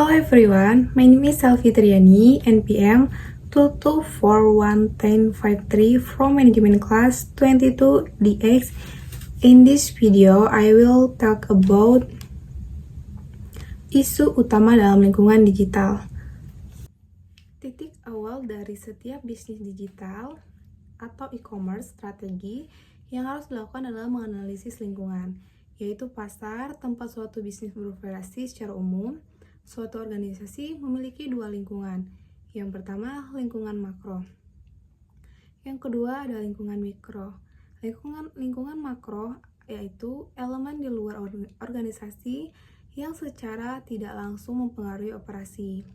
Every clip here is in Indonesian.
Hello everyone, my name is Selvi Triani, NPM 22411053 from Management Class 22DX. In this video, I will talk about isu utama dalam lingkungan digital. Titik awal dari setiap bisnis digital atau e-commerce strategi yang harus dilakukan adalah menganalisis lingkungan, yaitu pasar, tempat suatu bisnis beroperasi secara umum. Suatu organisasi memiliki dua lingkungan. Yang pertama, lingkungan makro. Yang kedua adalah lingkungan mikro. Lingkungan makro yaitu elemen di luar organisasi yang secara tidak langsung mempengaruhi operasi.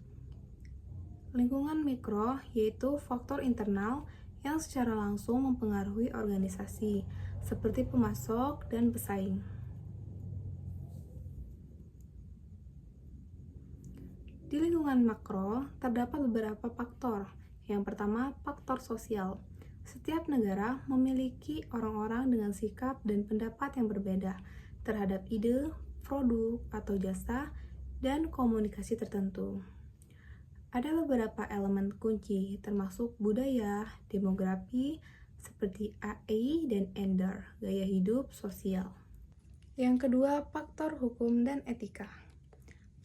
Lingkungan mikro yaitu faktor internal yang secara langsung mempengaruhi organisasi, seperti pemasok dan pesaing. Di lingkungan makro, terdapat beberapa faktor. Yang pertama, faktor sosial. Setiap negara memiliki orang-orang dengan sikap dan pendapat yang berbeda terhadap ide, produk, atau jasa, dan komunikasi tertentu. Ada beberapa elemen kunci, termasuk budaya, demografi, seperti AI dan Ender, gaya hidup sosial. Yang kedua, faktor hukum dan etika.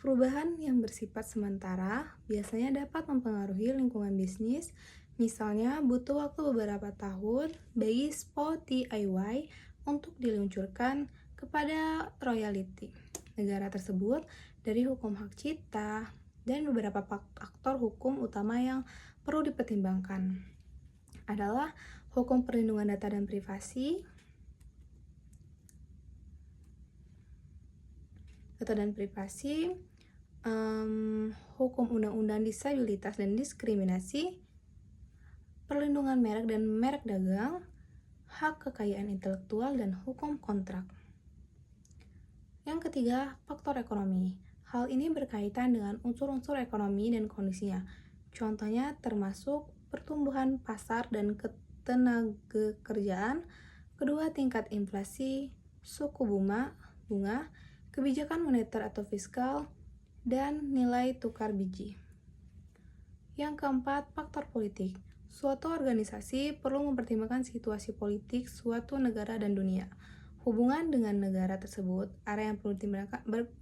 Perubahan yang bersifat sementara biasanya dapat mempengaruhi lingkungan bisnis, misalnya butuh waktu beberapa tahun bagi spot DIY untuk diluncurkan kepada royalti negara tersebut dari hukum hak cipta dan beberapa faktor hukum utama yang perlu dipertimbangkan adalah hukum perlindungan data dan privasi, hukum undang-undang disabilitas dan diskriminasi, perlindungan merek dan merek dagang, hak kekayaan intelektual, dan hukum kontrak. Yang ketiga, faktor ekonomi. Hal ini berkaitan dengan unsur-unsur ekonomi dan kondisinya. Contohnya termasuk pertumbuhan pasar dan ketenagakerjaan, kedua tingkat inflasi, suku bunga, kebijakan moneter atau fiskal, dan nilai tukar biji. Yang keempat, faktor politik. Suatu organisasi perlu mempertimbangkan situasi politik suatu negara dan dunia. Hubungan dengan negara tersebut, area yang perlu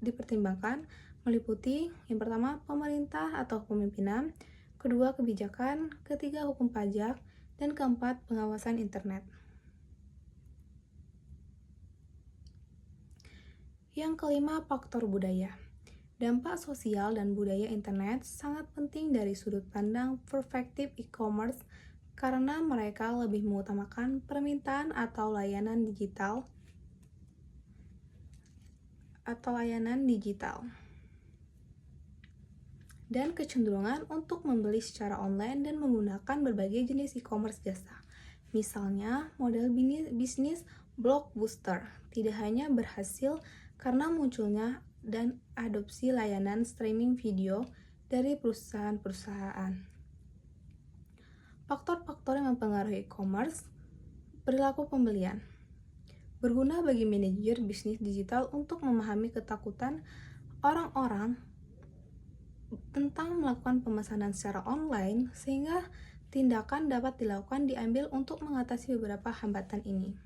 dipertimbangkan meliputi yang pertama, pemerintah atau pemimpinan, kedua, kebijakan, ketiga, hukum pajak, dan keempat, pengawasan internet. Yang kelima, faktor budaya. Dampak sosial dan budaya internet sangat penting dari sudut pandang perspektif e-commerce karena mereka lebih mengutamakan permintaan atau layanan digital dan kecenderungan untuk membeli secara online dan menggunakan berbagai jenis e-commerce jasa. Misalnya, model bisnis blockbuster tidak hanya berhasil karena munculnya dan adopsi layanan streaming video dari perusahaan-perusahaan. Faktor-faktor yang mempengaruhi e-commerce, perilaku pembelian. Berguna bagi manajer bisnis digital untuk memahami ketakutan orang-orang tentang melakukan pemesanan secara online, sehingga tindakan dapat diambil untuk mengatasi beberapa hambatan ini.